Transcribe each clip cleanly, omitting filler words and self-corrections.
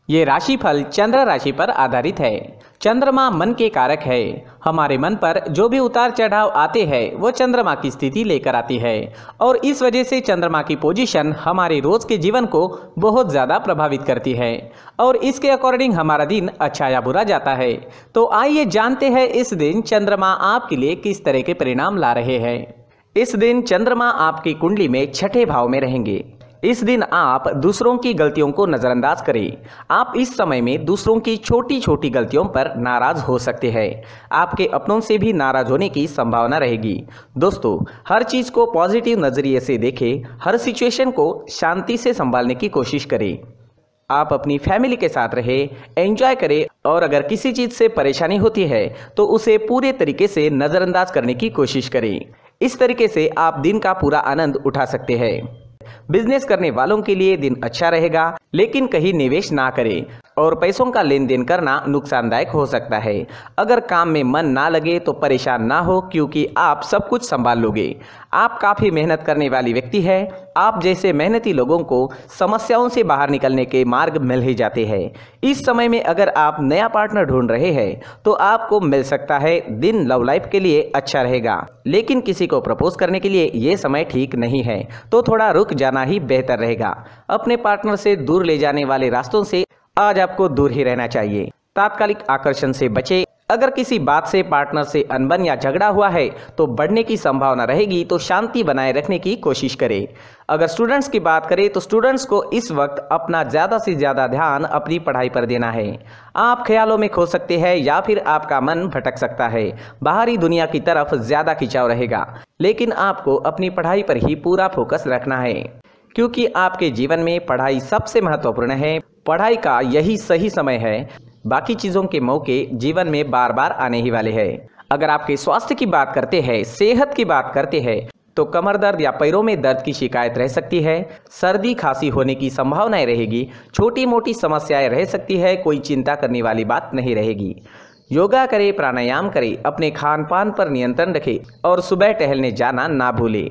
ये राशिफल चंद्र राशि पर आधारित है। चंद्रमा मन के कारक है। हमारे मन पर जो भी उतार चढ़ाव आते हैं वो चंद्रमा की स्थिति लेकर आती है और इस वजह से चंद्रमा की पोजीशन हमारे रोज के जीवन को बहुत ज़्यादा प्रभावित करती है और इसके अकॉर्डिंग हमारा दिन अच्छा या बुरा जाता है। तो आइए जानते हैं इस दिन चंद्रमा आपके लिए किस तरह के परिणाम ला रहे हैं। इस दिन चंद्रमा आपकी कुंडली में छठे भाव में रहेंगे। इस दिन आप दूसरों की गलतियों को नज़रअंदाज करें। आप इस समय में दूसरों की छोटी छोटी गलतियों पर नाराज हो सकते हैं। आपके अपनों से भी नाराज होने की संभावना रहेगी। दोस्तों, हर चीज़ को पॉजिटिव नज़रिए से देखें। हर सिचुएशन को शांति से संभालने की कोशिश करें। आप अपनी फैमिली के साथ रहें, एंजॉय करें और अगर किसी चीज़ से परेशानी होती है तो उसे पूरे तरीके से नज़रअंदाज करने की कोशिश करें। इस तरीके से आप दिन का पूरा आनंद उठा सकते हैं। बिजनेस करने वालों के लिए दिन अच्छा रहेगा, लेकिन कहीं निवेश ना करें और पैसों का लेन देन करना नुकसानदायक हो सकता है। अगर काम में मन ना लगे तो परेशान ना हो, क्योंकि आप सब कुछ संभाल लोगे। आप काफ़ी मेहनत करने वाली व्यक्ति है। आप जैसे मेहनती लोगों को समस्याओं से बाहर निकलने के मार्ग मिल ही जाते हैं। इस समय में अगर आप नया पार्टनर ढूंढ रहे हैं तो आपको मिल सकता है। दिन लव लाइफ के लिए अच्छा रहेगा, लेकिन किसी को प्रपोज करने के लिए ये समय ठीक नहीं है, तो थोड़ा रुक जाना ही बेहतर रहेगा। अपने पार्टनर से दूर ले जाने वाले रास्तों से आज आपको दूर ही रहना चाहिए। तात्कालिक आकर्षण से बचें। अगर किसी बात से पार्टनर से अनबन या झगड़ा हुआ है तो बढ़ने की संभावना रहेगी, तो शांति बनाए रखने की कोशिश करें। अगर स्टूडेंट्स की बात करें तो स्टूडेंट्स को इस वक्त अपना ज़्यादा से ज़्यादा ध्यान अपनी पढ़ाई पर देना है। आप ख्यालों में खो सकते हैं या फिर आपका मन भटक सकता है। बाहरी दुनिया की तरफ ज़्यादा खिंचाव रहेगा, लेकिन आपको अपनी पढ़ाई पर ही पूरा फोकस रखना है, क्योंकि आपके जीवन में पढ़ाई सबसे महत्वपूर्ण है। पढ़ाई का यही सही समय है। बाकी चीज़ों के मौके जीवन में बार बार आने ही वाले हैं। अगर आपके स्वास्थ्य की बात करते हैं, सेहत की बात करते हैं, तो कमर दर्द या पैरों में दर्द की शिकायत रह सकती है। सर्दी खांसी होने की संभावनाएं रहेगी। छोटी मोटी समस्याएं रह सकती है। कोई चिंता करने वाली बात नहीं रहेगी। योगा करें, प्राणायाम करें, अपने खान पान पर नियंत्रण रखें और सुबह टहलने जाना ना भूलें।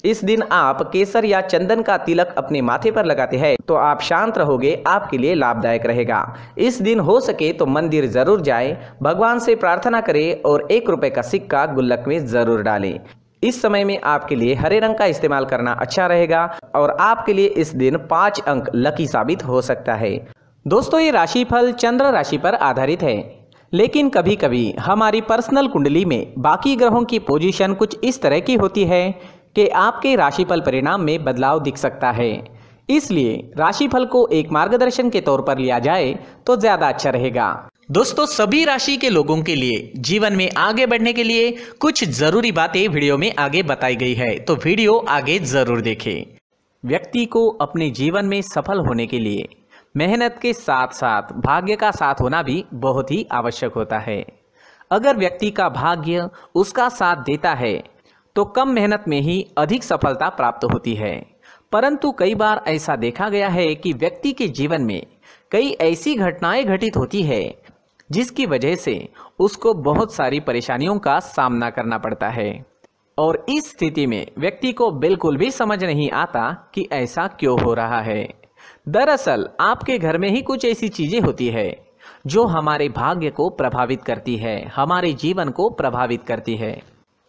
इस दिन आप केसर या चंदन का तिलक अपने माथे पर लगाते हैं तो आप शांत रहोगे, आपके लिए लाभदायक रहेगा। इस दिन हो सके तो मंदिर जरूर जाएं, भगवान से प्रार्थना करें और 1 रुपए का सिक्का गुल्लक में जरूर डालें। इस समय में आपके लिए हरे रंग का इस्तेमाल करना अच्छा रहेगा और आपके लिए इस दिन 5 अंक लकी साबित हो सकता है। दोस्तों, ये राशिफल चंद्र राशि पर आधारित है, लेकिन कभी कभी हमारी पर्सनल कुंडली में बाकी ग्रहों की पोजीशन कुछ इस तरह की होती है कि आपके राशिफल परिणाम में बदलाव दिख सकता है। इसलिए राशिफल को एक मार्गदर्शन के तौर पर लिया जाए तो ज्यादा अच्छा रहेगा। दोस्तों, सभी राशि के लोगों के लिए जीवन में आगे बढ़ने के लिए कुछ जरूरी बातें वीडियो में आगे बताई गई है, तो वीडियो आगे जरूर देखें। व्यक्ति को अपने जीवन में सफल होने के लिए मेहनत के साथ साथ भाग्य का साथ होना भी बहुत ही आवश्यक होता है। अगर व्यक्ति का भाग्य उसका साथ देता है तो कम मेहनत में ही अधिक सफलता प्राप्त होती है। परंतु कई बार ऐसा देखा गया है कि व्यक्ति के जीवन में कई ऐसी घटनाएं घटित होती है जिसकी वजह से उसको बहुत सारी परेशानियों का सामना करना पड़ता है और इस स्थिति में व्यक्ति को बिल्कुल भी समझ नहीं आता कि ऐसा क्यों हो रहा है। दरअसल आपके घर में ही कुछ ऐसी चीजें होती है जो हमारे भाग्य को प्रभावित करती है, हमारे जीवन को प्रभावित करती है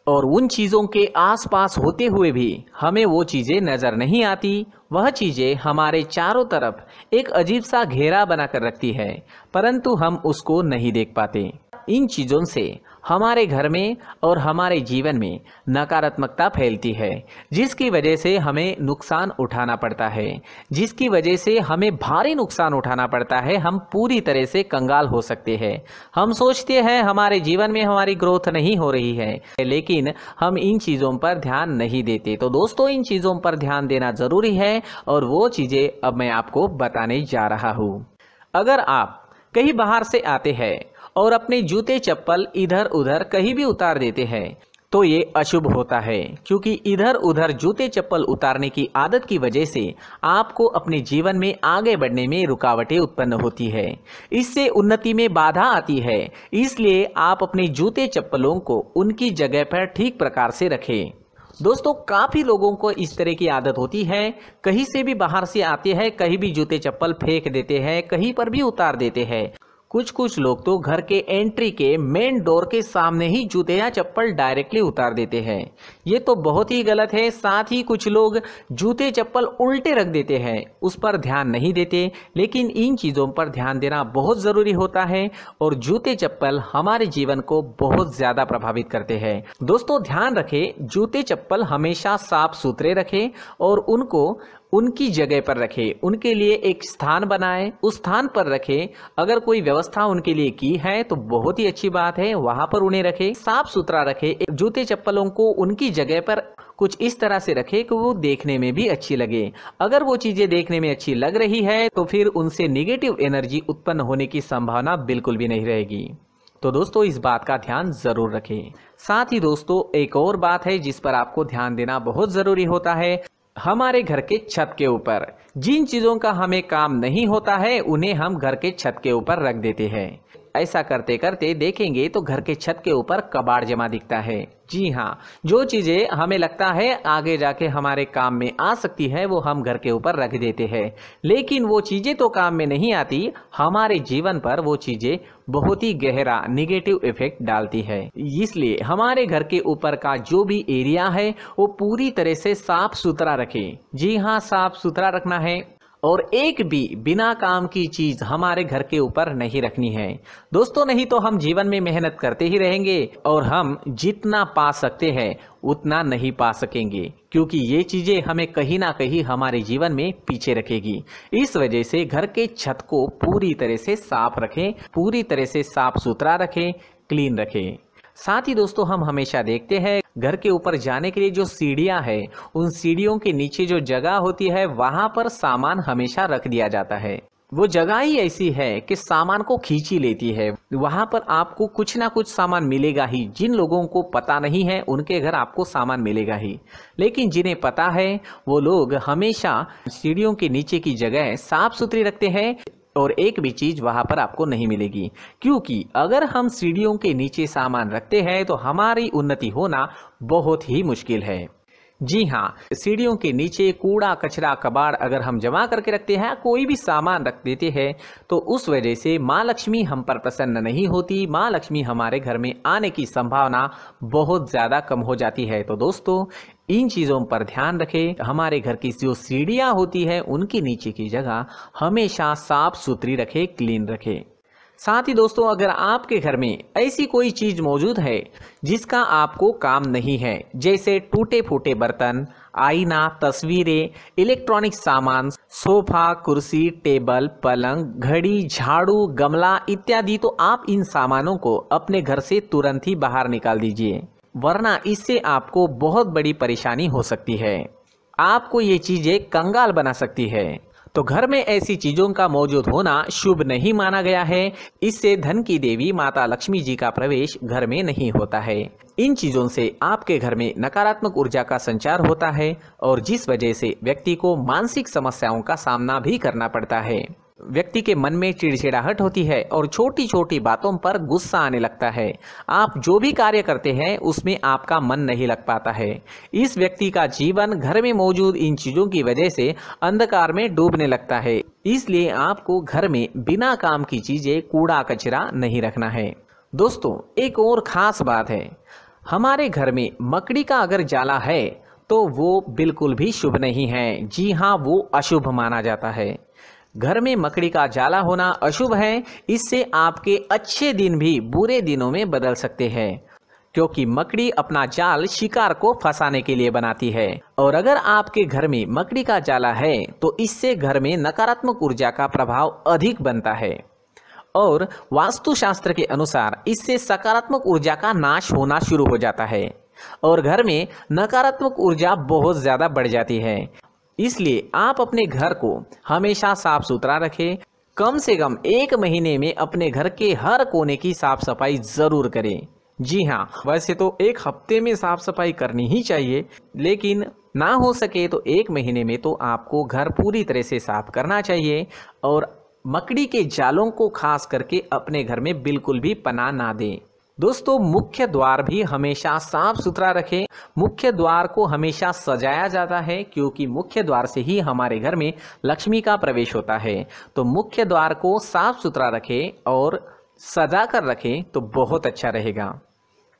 और उन चीज़ों के आसपास होते हुए भी हमें वो चीज़ें नज़र नहीं आती। वह चीज़ें हमारे चारों तरफ एक अजीब सा घेरा बनाकर रखती है, परंतु हम उसको नहीं देख पाते। इन चीज़ों से हमारे घर में और हमारे जीवन में नकारात्मकता फैलती है, जिसकी वजह से हमें नुकसान उठाना पड़ता है, जिसकी वजह से हमें भारी नुकसान उठाना पड़ता है। हम पूरी तरह से कंगाल हो सकते हैं। हम सोचते हैं हमारे जीवन में हमारी ग्रोथ नहीं हो रही है, लेकिन हम इन चीज़ों पर ध्यान नहीं देते। तो दोस्तों, इन चीज़ों पर ध्यान देना ज़रूरी है और वो चीज़ें अब मैं आपको बताने जा रहा हूँ। अगर आप कहीं बाहर से आते हैं और अपने जूते चप्पल इधर उधर कहीं भी उतार देते हैं तो ये अशुभ होता है, क्योंकि इधर उधर जूते चप्पल उतारने की आदत की वजह से आपको अपने जीवन में आगे बढ़ने में रुकावटें उत्पन्न होती है। इससे उन्नति में बाधा आती है। इसलिए आप अपने जूते चप्पलों को उनकी जगह पर ठीक प्रकार से रखें। दोस्तों काफ़ी लोगों को इस तरह की आदत होती है, कहीं से भी बाहर से आते हैं, कहीं भी जूते चप्पल फेंक देते हैं, कहीं पर भी उतार देते हैं। कुछ लोग तो घर के एंट्री के मेन डोर के सामने ही जूते या चप्पल डायरेक्टली उतार देते हैं। ये तो बहुत ही गलत है। साथ ही कुछ लोग जूते चप्पल उल्टे रख देते हैं, उस पर ध्यान नहीं देते। लेकिन इन चीज़ों पर ध्यान देना बहुत ज़रूरी होता है और जूते चप्पल हमारे जीवन को बहुत ज़्यादा प्रभावित करते हैं। दोस्तों ध्यान रखें, जूते चप्पल हमेशा साफ सुथरे रखें और उनको उनकी जगह पर रखें। उनके लिए एक स्थान बनाएं, उस स्थान पर रखें। अगर कोई व्यवस्था उनके लिए की है तो बहुत ही अच्छी बात है, वहां पर उन्हें रखें, साफ सुथरा रखें। जूते चप्पलों को उनकी जगह पर कुछ इस तरह से रखें कि वो देखने में भी अच्छी लगे। अगर वो चीजें देखने में अच्छी लग रही है तो फिर उनसे नेगेटिव एनर्जी उत्पन्न होने की संभावना बिल्कुल भी नहीं रहेगी। तो दोस्तों इस बात का ध्यान जरूर रखें। साथ ही दोस्तों एक और बात है जिस पर आपको ध्यान देना बहुत जरूरी होता है, हमारे घर के छत के ऊपर जिन चीज़ों का हमें काम नहीं होता है उन्हें हम घर के छत के ऊपर रख देते हैं। ऐसा करते करते देखेंगे तो घर के छत के ऊपर कबाड़ जमा दिखता है। जी हाँ, जो चीज़ें हमें लगता है आगे जाके हमारे काम में आ सकती है वो हम घर के ऊपर रख देते हैं, लेकिन वो चीज़ें तो काम में नहीं आती, हमारे जीवन पर वो चीज़ें बहुत ही गहरा नेगेटिव इफेक्ट डालती है। इसलिए हमारे घर के ऊपर का जो भी एरिया है वो पूरी तरह से साफ सुथरा रखें। जी हाँ, साफ सुथरा रखना है और एक भी बिना काम की चीज हमारे घर के ऊपर नहीं रखनी है। दोस्तों नहीं तो हम जीवन में मेहनत करते ही रहेंगे और हम जितना पा सकते हैं उतना नहीं पा सकेंगे, क्योंकि ये चीजें हमें कहीं ना कहीं हमारे जीवन में पीछे रखेगी। इस वजह से घर के छत को पूरी तरह से साफ रखें, पूरी तरह से साफ सुथरा रखें, क्लीन रखें। साथ ही दोस्तों हम हमेशा देखते हैं घर के ऊपर जाने के लिए जो सीढ़ियां है, उन सीढ़ियों के नीचे जो जगह होती है वहां पर सामान हमेशा रख दिया जाता है। वो जगह ही ऐसी है कि सामान को खींची लेती है। वहां पर आपको कुछ ना कुछ सामान मिलेगा ही। जिन लोगों को पता नहीं है उनके घर आपको सामान मिलेगा ही, लेकिन जिन्हें पता है वो लोग हमेशा सीढ़ियों के नीचे की जगह साफ सुथरी रखते हैं और एक भी चीज वहां पर आपको नहीं मिलेगी, क्योंकि अगर हम सीढ़ियों के नीचे सामान रखते हैं तो हमारी उन्नति होना बहुत ही मुश्किल है। जी हाँ, सीढ़ियों के नीचे कूड़ा कचरा कबाड़ अगर हम जमा करके रखते हैं, कोई भी सामान रख देते हैं, तो उस वजह से माँ लक्ष्मी हम पर प्रसन्न नहीं होती। माँ लक्ष्मी हमारे घर में आने की संभावना बहुत ज़्यादा कम हो जाती है। तो दोस्तों इन चीज़ों पर ध्यान रखें। हमारे घर की जो सीढ़ियाँ होती है उनके नीचे की जगह हमेशा साफ सुथरी रखें, क्लीन रखें। साथ ही दोस्तों अगर आपके घर में ऐसी कोई चीज मौजूद है जिसका आपको काम नहीं है, जैसे टूटे फूटे बर्तन, आईना, तस्वीरें, इलेक्ट्रॉनिक सामान, सोफा, कुर्सी, टेबल, पलंग, घड़ी, झाड़ू, गमला इत्यादि, तो आप इन सामानों को अपने घर से तुरंत ही बाहर निकाल दीजिए, वरना इससे आपको बहुत बड़ी परेशानी हो सकती है। आपको ये चीजें कंगाल बना सकती है। तो घर में ऐसी चीजों का मौजूद होना शुभ नहीं माना गया है। इससे धन की देवी माता लक्ष्मी जी का प्रवेश घर में नहीं होता है। इन चीजों से आपके घर में नकारात्मक ऊर्जा का संचार होता है और जिस वजह से व्यक्ति को मानसिक समस्याओं का सामना भी करना पड़ता है। व्यक्ति के मन में चिड़चिड़ाहट होती है और छोटी छोटी बातों पर गुस्सा आने लगता है। आप जो भी कार्य करते हैं उसमें आपका मन नहीं लग पाता है। इस व्यक्ति का जीवन घर में मौजूद इन चीजों की वजह से अंधकार में डूबने लगता है। इसलिए आपको घर में बिना काम की चीजें, कूड़ा कचरा नहीं रखना है। दोस्तों एक और खास बात है, हमारे घर में मकड़ी का अगर जाला है तो वो बिल्कुल भी शुभ नहीं है। जी हाँ, वो अशुभ माना जाता है। घर में मकड़ी का जाला होना अशुभ है। इससे आपके अच्छे दिन भी बुरे दिनों में बदल सकते हैं, क्योंकि मकड़ी अपना जाल शिकार को फंसाने के लिए बनाती है। और अगर आपके घर में मकड़ी का जाला है तो इससे घर में नकारात्मक ऊर्जा का प्रभाव अधिक बनता है और वास्तुशास्त्र के अनुसार इससे सकारात्मक ऊर्जा का नाश होना शुरू हो जाता है और घर में नकारात्मक ऊर्जा बहुत ज्यादा बढ़ जाती है। इसलिए आप अपने घर को हमेशा साफ सुथरा रखें। कम से कम 1 महीने में अपने घर के हर कोने की साफ सफाई जरूर करें। जी हाँ, वैसे तो 1 हफ्ते में साफ सफाई करनी ही चाहिए, लेकिन ना हो सके तो 1 महीने में तो आपको घर पूरी तरह से साफ करना चाहिए। और मकड़ी के जालों को खास करके अपने घर में बिल्कुल भी पनाह ना दें। दोस्तों मुख्य द्वार भी हमेशा साफ सुथरा रखें। मुख्य द्वार को हमेशा सजाया जाता है क्योंकि मुख्य द्वार से ही हमारे घर में लक्ष्मी का प्रवेश होता है। तो मुख्य द्वार को साफ सुथरा रखें और सजा कर रखें तो बहुत अच्छा रहेगा।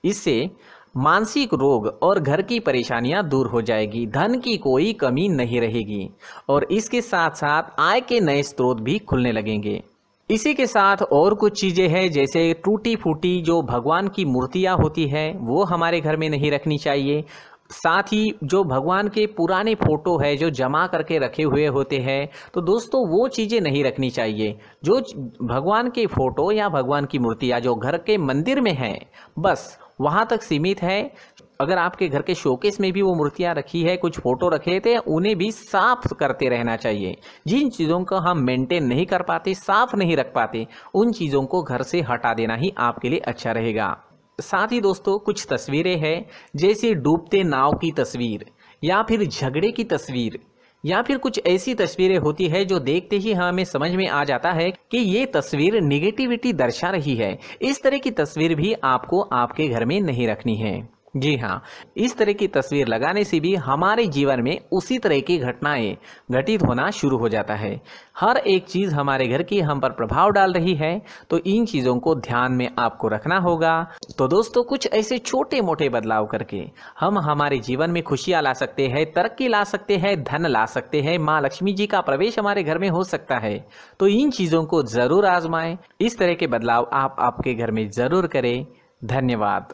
इससे मानसिक रोग और घर की परेशानियां दूर हो जाएगी, धन की कोई कमी नहीं रहेगी और इसके साथ साथ आय के नए स्रोत भी खुलने लगेंगे। इसी के साथ और कुछ चीज़ें हैं, जैसे टूटी फूटी जो भगवान की मूर्तियां होती है वो हमारे घर में नहीं रखनी चाहिए। साथ ही जो भगवान के पुराने फोटो है जो जमा करके रखे हुए होते हैं, तो दोस्तों वो चीज़ें नहीं रखनी चाहिए। जो भगवान के फोटो या भगवान की मूर्तियाँ जो घर के मंदिर में हैं बस वहाँ तक सीमित है। अगर आपके घर के शोकेस में भी वो मूर्तियाँ रखी है, कुछ फोटो रखे थे, उन्हें भी साफ करते रहना चाहिए। जिन चीज़ों को हम मेंटेन नहीं कर पाते, साफ नहीं रख पाते, उन चीज़ों को घर से हटा देना ही आपके लिए अच्छा रहेगा। साथ ही दोस्तों कुछ तस्वीरें हैं, जैसे डूबते नाव की तस्वीर या फिर झगड़े की तस्वीर या फिर कुछ ऐसी तस्वीरें होती है जो देखते ही हमें समझ में आ जाता है कि ये तस्वीर निगेटिविटी दर्शा रही है। इस तरह की तस्वीर भी आपको आपके घर में नहीं रखनी है। जी हाँ, इस तरह की तस्वीर लगाने से भी हमारे जीवन में उसी तरह की घटनाएं घटित होना शुरू हो जाता है। हर एक चीज़ हमारे घर की हम पर प्रभाव डाल रही है, तो इन चीज़ों को ध्यान में आपको रखना होगा। तो दोस्तों कुछ ऐसे छोटे मोटे बदलाव करके हम हमारे जीवन में खुशियाँ ला सकते हैं, तरक्की ला सकते हैं, धन ला सकते हैं, माँ लक्ष्मी जी का प्रवेश हमारे घर में हो सकता है। तो इन चीज़ों को ज़रूर आजमाएं। इस तरह के बदलाव आप आपके घर में ज़रूर करें। धन्यवाद।